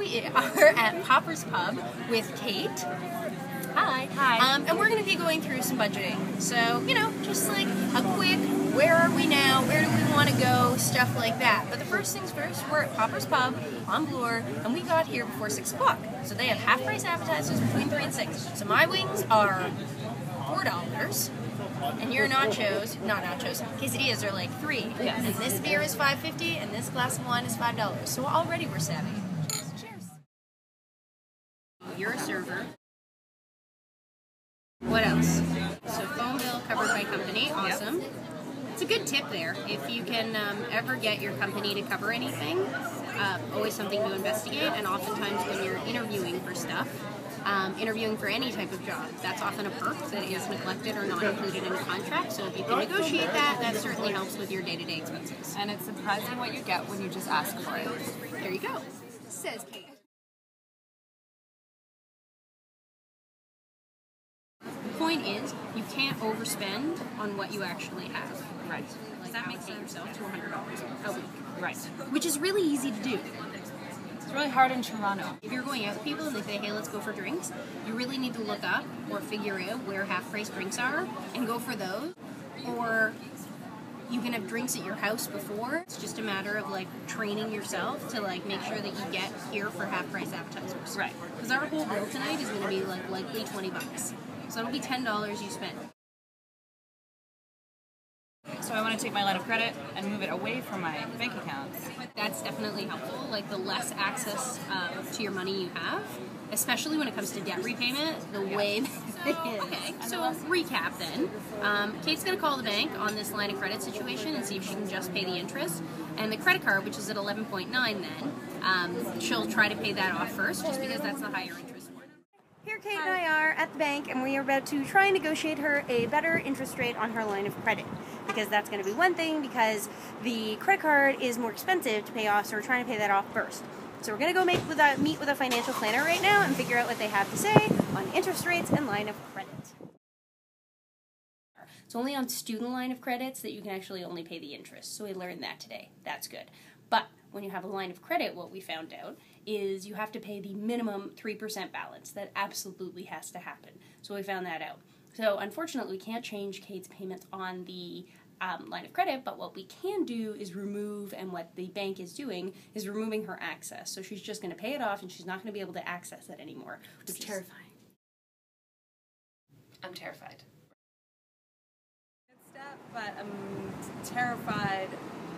we are at Popper's Pub with Kate. Hi. Hi. And we're going to be going through some budgeting. So, you know, just like a quick, where are we now, where do we want to go, stuff like that. But the first things first, we're at Popper's Pub on Bloor, and we got here before 6 o'clock. So they have half-price appetizers between 3 and 6. So my wings are $4, and your nachos, not nachos, quesadillas are like $3. Yes. And this beer is $5.50, and this glass of wine is $5. So already we're savvy. Cheers. You're a server. What else? So phone bill covered by company, awesome. Yep. It's a good tip there. If you can ever get your company to cover anything, always something to investigate, and oftentimes when you're interviewing for stuff, interviewing for any type of job, that's often a perk that is neglected or not included in a contract, so if you can negotiate that, that certainly helps with your day-to-day expenses. And it's surprising what you get when you just ask for it. There you go. Says Kate. The point is, you can't overspend on what you actually have. Right. Does that make sense? Yourself to $100 a week. Right. Which is really easy to do. It's really hard in Toronto. If you're going out with people and they say, hey, let's go for drinks, you really need to look up or figure out where half-price drinks are and go for those. Or you can have drinks at your house before. It's just a matter of like training yourself to like make sure that you get here for half-price appetizers. Right. Because our whole bill tonight is going to be like likely $20. So it'll be $10 you spend. So I want to take my line of credit and move it away from my bank account. That's definitely helpful. Like the less access to your money you have, especially when it comes to debt repayment, the way that it is. Okay, so recap then. Kate's going to call the bank on this line of credit situation and see if she can just pay the interest. And the credit card, which is at 11.9 then, she'll try to pay that off first just because that's the higher interest one. Here Kate and I are at the bank, and we are about to try and negotiate her a better interest rate on her line of credit. Because that's going to be one thing, because the credit card is more expensive to pay off, so we're trying to pay that off first. So we're going to go meet with a financial planner right now and figure out what they have to say on interest rates and line of credit. It's only on student line of credits that you can actually only pay the interest. So we learned that today. That's good. But when you have a line of credit, what we found out is you have to pay the minimum 3% balance. That absolutely has to happen. So we found that out. So unfortunately, we can't change Kate's payments on the line of credit, but what we can do is remove, and what the bank is doing is removing her access. So she's just going to pay it off, and she's not going to be able to access it anymore. It's terrifying. I'm terrified. Good step, but I'm terrified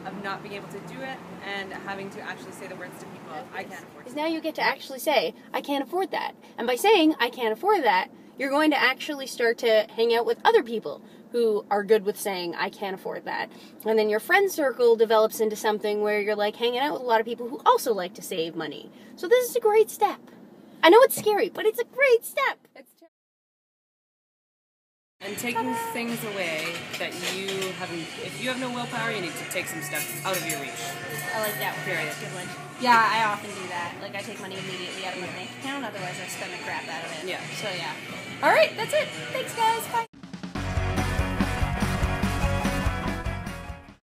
of not being able to do it and having to actually say the words to people. I can't afford it. Because now you get to actually say, I can't afford that. And by saying, I can't afford that, you're going to actually start to hang out with other people who are good with saying, I can't afford that. And then your friend circle develops into something where you're like hanging out with a lot of people who also like to save money. So this is a great step. I know it's scary, but it's a great step. And taking things away that you haven't, if you have no willpower, you need to take some stuff out of your reach. I like that one. Period. That's a good one. Yeah, I often do that. Like, I take money immediately out of my bank account, otherwise I spend the crap out of it. Yeah. So, yeah. All right, that's it. Thanks, guys. Bye.